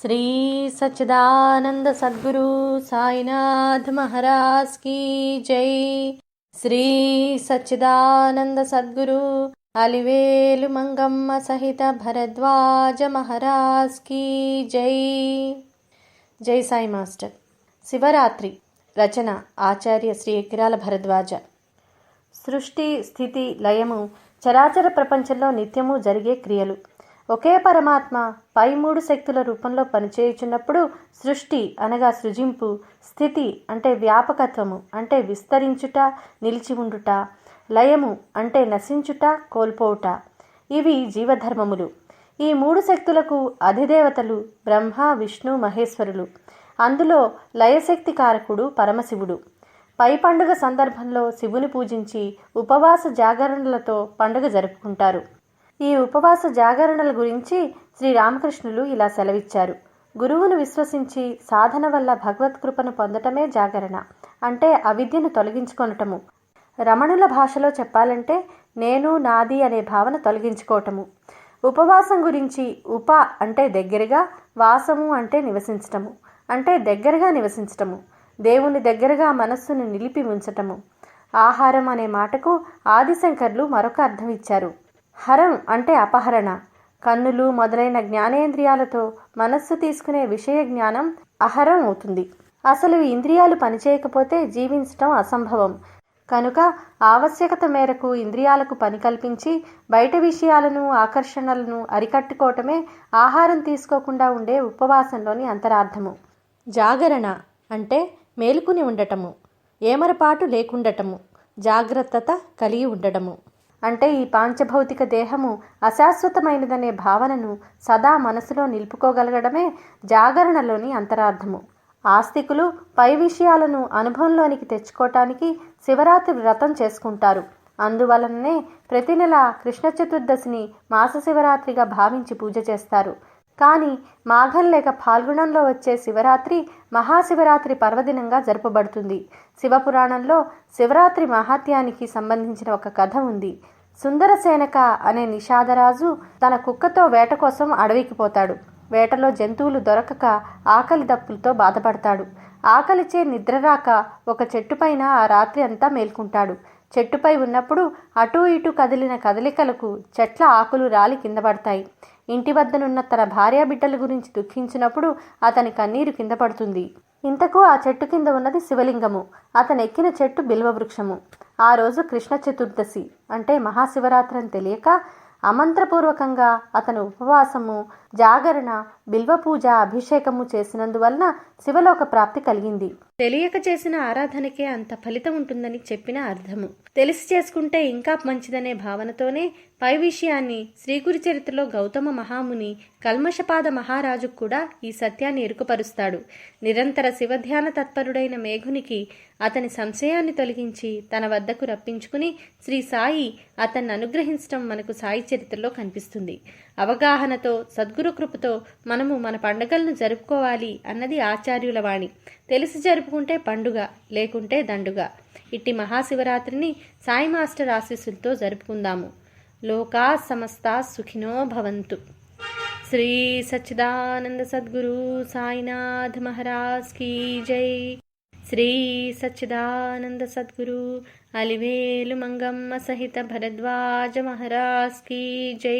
श्री सच्चिदानंद सद्गुरु साईनाथ महाराज की जय। श्री सच्चिदानंद सद्गुरु అలివేలు మంగమ్మ సహిత భరద్వాజ మహారాజ్ की జై। జై సాయి మాస్టర్। శివరాత్రి రచన ఆచార్య శ్రీ ఎకిరాల భరద్వాజ। సృష్టి స్థితి లయము చరాచర ప్రపంచంలో నిత్యము జరిగే క్రియలు। ఒకే పరమాత్మ పై మూడు శక్తుల రూపంలో పనిచేయుచున్నప్పుడు సృష్టి అనగా సృజింపు, స్థితి అంటే వ్యాపకత్వము అంటే విస్తరించుట నిలిచి ఉండుట, లయము అంటే నశించుట కోల్పోవుట, ఇవి జీవధర్మములు। ఈ మూడు శక్తులకు అధిదేవతలు బ్రహ్మ విష్ణు మహేశ్వరులు। అందులో లయశక్తి కారకుడు పరమశివుడు। పై పండుగ సందర్భంలో శివుని పూజించి ఉపవాస జాగరణలతో పండుగ జరుపుకుంటారు। ఈ ఉపవాస జాగరణల గురించి శ్రీరామకృష్ణులు ఇలా సెలవిచ్చారు। గురువును విశ్వసించి సాధన వల్ల భగవత్కృపను పొందటమే జాగరణ, అంటే అవిద్యను తొలగించుకొనటము। రమణుల భాషలో చెప్పాలంటే నేను నాది అనే భావన తొలగించుకోవటము। ఉపవాసం గురించి ఉప అంటే దగ్గరగా, వాసము అంటే నివసించటము, అంటే దగ్గరగా నివసించటము, దేవుని దగ్గరగా మనస్సును నిలిపి ఉంచటము। ఆహారం అనే మాటకు ఆదిశంకర్లు మరొక అర్థం ఇచ్చారు। హరం అంటే అపహరణ, కన్నులు మొదలైన జ్ఞానేంద్రియాలతో మనస్సు తీసుకునే విషయ జ్ఞానం అహరం అవుతుంది। అసలు ఇంద్రియాలు పనిచేయకపోతే జీవించటం అసంభవం కనుక ఆవశ్యకత మేరకు ఇంద్రియాలకు పని కల్పించి బయట విషయాలను ఆకర్షణలను అరికట్టుకోవటమే ఆహారం తీసుకోకుండా ఉండే ఉపవాసంలోని అంతరార్థము। జాగరణ అంటే మేలుకుని ఉండటము, ఏమరపాటు లేకుండటము, జాగ్రత్తత కలిగి ఉండటము। అంటే ఈ పాంచభౌతిక దేహము అశాశ్వతమైనదనే భావనను సదా మనసులో నిలుపుకోగలగడమే జాగరణలోని అంతరార్థము। ఆస్తికులు పై విషయాలను అనుభవంలోనికి తెచ్చుకోవటానికి శివరాత్రి వ్రతం చేసుకుంటారు। అందువలననే ప్రతి నెల కృష్ణ చతుర్దశిని మాస శివరాత్రిగా భావించి పూజ చేస్తారు। కానీ మాఘం లేక ఫాల్గుణంలో వచ్చే శివరాత్రి మహాశివరాత్రి పర్వదినంగా జరుపబడుతుంది। శివపురాణంలో శివరాత్రి మహాత్యానికి సంబంధించిన ఒక కథ ఉంది। సుందరసేనక అనే నిషాదరాజు తన కుక్కతో వేట కోసం అడవికి పోతాడు। వేటలో జంతువులు దొరకక ఆకలి దప్పులతో బాధపడతాడు। ఆకలిచే నిద్రరాక ఒక చెట్టుపైన ఆ రాత్రి అంతా మేల్కుంటాడు। చెట్టుపై ఉన్నప్పుడు అటూ ఇటూ కదిలిన కదలికలకు చెట్ల ఆకులు రాలి కింద పడతాయి। ఇంటి వద్దనున్న తన భార్యాబిడ్డల గురించి దుఃఖించినప్పుడు అతని కన్నీరు కింద పడుతుంది। ఇంతకు ఆ చెట్టు కింద ఉన్నది శివలింగము, అతను ఎక్కిన చెట్టు బిల్వవృక్షము। ఆ రోజు కృష్ణ చతుర్దశి అంటే మహాశివరాత్రి అని తెలియక అమంత్రపూర్వకంగా అతను ఉపవాసము, జాగరణ, బిల్వపూజ, అభిషేకము చేసినందువలన శివలోక ప్రాప్తి కలిగింది। తెలియక చేసిన ఆరాధనకే అంత ఫలితం ఉంటుందని చెప్పిన అర్థము। తెలిసి చేసుకుంటే ఇంకా మంచిదనే భావనతోనే పై విషయాన్ని శ్రీగురు చరిత్రలో గౌతమ మహాముని కల్మషపాద మహారాజు కూడా ఈ సత్యాన్ని ఎరుకపరుస్తాడు। నిరంతర శివధ్యాన తత్పరుడైన మేఘునికి అతని సంశయాన్ని తొలగించి తన వద్దకు రప్పించుకుని శ్రీ సాయి అతన్ని అనుగ్రహించడం మనకు సాయి చరిత్రలో కనిపిస్తుంది। అవగాహనతో సద్గురు కృపతో మనము మన పండుగలను జరుపుకోవాలి అన్నది ఆచార్యుల వాణి। తెలిసి జరుపుకుంటే పండుగ, లేకుంటే దండుగ। ఇట్టి మహాశివరాత్రిని సాయి మాస్టర్ ఆశీస్సులతో జరుపుకుందాము। లోకా సమస్తా సుఖినో భవంతు। శ్రీ సచ్చిదానంద సద్గురు సాయినాథ్ మహారాజ్ की జై। శ్రీ సచ్చిదానంద సద్గురు అలివేలు మంగమ్మ సహిత భరద్వాజ మహారాజ్ की జై।